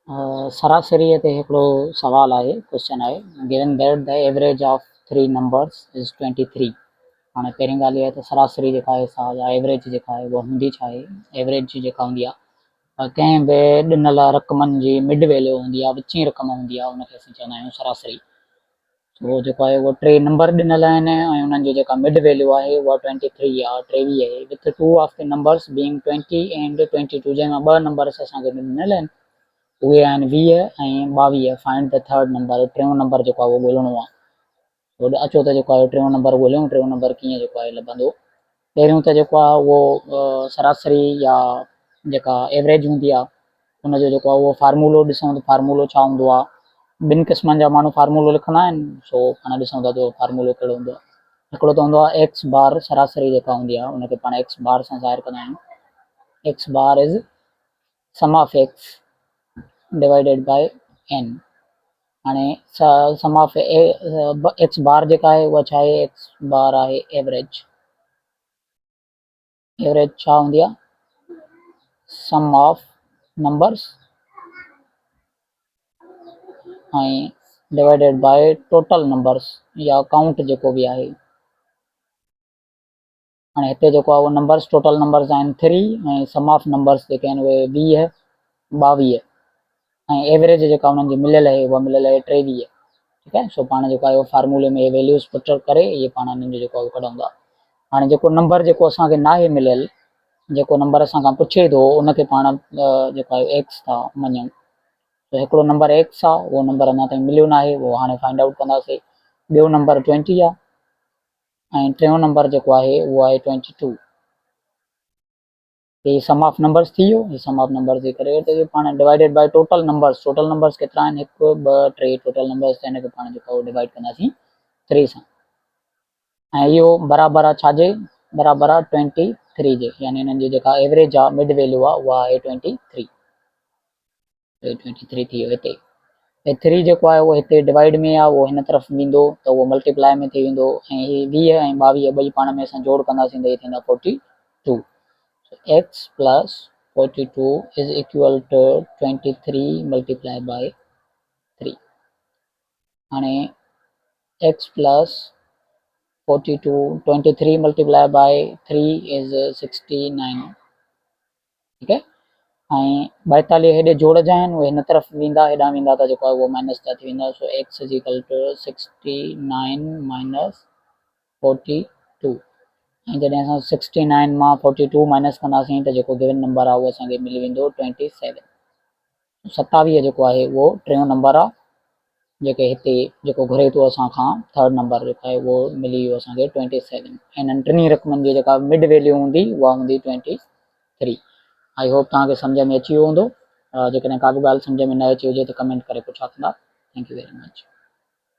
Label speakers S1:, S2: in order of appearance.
S1: सरासरीअ ते हिकिड़ो सवाल आहे, क्वेश्चन आहे, given that the average of 3 numbers is 23। हाणे पहिरीं ॻाल्हि इहा आहे त सरासरी जेका आहे सा या एवरेज जेका आहे उहा हूंदी छा आहे। एवरेज जेका हूंदी आहे कंहिं बि ॾिनल रक़मनि जी मिड वैल्यू हूंदी आहे, विचीं रक़म हूंदी आहे, उनखे असीं चवंदा आहियूं सरासरी। उहो जेको आहे उहो 3 नंबर ॾिनल आहिनि ऐं उन्हनि जो जेका मिड वैल्यू आहे उहा 23 आहे, 23 आहे, with 2 of the numbers being 20 and 22, जंहिंमां 2 नंबर्स असांखे ॾिनल आहिनि उहे आहिनि 20 ऐं 22। फाइंड द थर्ड नंबर, टियों नंबर जेको आहे उहो ॻोल्हणो आहे। पोइ अचो त जेको आहे टियों नंबर ॻोल्हियूं। टियों नंबर कीअं जेको आहे लभंदो। पहिरियों त जेको आहे उहो सरासरी या जेका एवरेज हूंदी आहे उनजो जेको आहे उहो फार्मूलो ॾिसूं त फार्मूलो छा हूंदो आहे। ॿिनि क़िस्मनि जा माण्हू फार्मूलो लिखंदा आहिनि, सो पाण ॾिसूं था त फार्मूलो कहिड़ो हूंदो आहे। हिकिड़ो त हूंदो आहे एक्स बार, सरासरी जेका हूंदी आहे उनखे पाण एक्स बार सां ज़ाहिर कंदा आहियूं। X bar is sum of x divided by n. हाणे सम ऑफ एक्स बार जेका आहे उहा छा आहे, एक्स बार आहे एवरेज। एवरेज छा हूंदी आहे, सम ऑफ नंबर्स ऐं डिवाइडेड बाय टोटल नंबर्स या काउंट जेको बि आहे। हाणे हिते जेको आहे उहो नंबर्स, टोटल नंबर्स आहिनि 3 ऐं सम ऑफ नंबर्स जेके आहिनि उहे 20 22 ऐं एवरेज जेका उन्हनि जी मिलियल आहे उहा मिलियल आहे 23। ठीकु आहे। सो पाण जेको आहे फार्मूले में वैल्यूज़ पुट करे इहे पाण हिननि जो जेको आहे कढूं था। हाणे जेको नंबर जेको असांखे नाहे मिलियल, जेको नंबर असांखां पुछे थो उनखे पाण जेको आहे एक्स था मञूं। त हिकिड़ो नंबर एक्स आहे, उहो नंबर अञा ताईं मिलियो न आहे, उहो हाणे फाइंड आउट कंदासीं। ॿियो नंबर 20 आहे ऐं टियों नंबर जेको आहे उहो आहे 22। ये सम ऑफ नंबर्स थी वियो। ये सम ऑफ नंबर्स जे करे त पाण divided by total numbers. Total numbers केतिरा आहिनि, 1 2 3 टोटल नंबर्स, त हिनखे पाण जेको डिवाइड कंदासीं 3 सां। ऐं इहो बराबरि आहे छाजे, बराबरि आहे 23 जे, यानी हिननि जी जेका एवरेज आहे मिड वैल्यू आहे उहा आहे 23। 23 थी वियो। हिते 3 जेको आहे उहो हिते डिवाइड में आहे, उहो हिन तरफ़ वेंदो त उहो मल्टीप्लाई में थी वेंदो ऐं हीअ 20 ऐं 22 ॿई पाण में असां जोड़ कंदासीं त इहे थींदा 42। x plus 42 is equal to 23 multiplied by 3। हाणे x plus 42 23 multiplied by 3 is 69। ठीक है। ऐं 42 हेॾे जोड़जा आहिनि, उहे हिन तरफ़ वेंदा, हेॾां वेंदा त जेको आहे उहो माइनस था थी वेंदा। सो x is equal to 69 minus 42। ऐं जॾहिं असां 69 मां 42 माइनस कंदासीं त जेको गिवन नंबर आहे उहो असांखे मिली वेंदो 27। 27 जेको आहे उहो टियों नंबर आहे, जेके हिते जेको घुरे थो असांखां थर्ड नंबर जेको आहे उहो मिली वियो असांखे 27। ऐं हिननि टिनी रक़मनि जी जेका मिड वैल्यू हूंदी उहा हूंदी 23। आई होप तव्हांखे सम्झ में अची वियो हूंदो। जेकॾहिं का बि ॻाल्हि सम्झ में न अची हुजे त कमेंट करे पुछा कंदा। Thank U very much.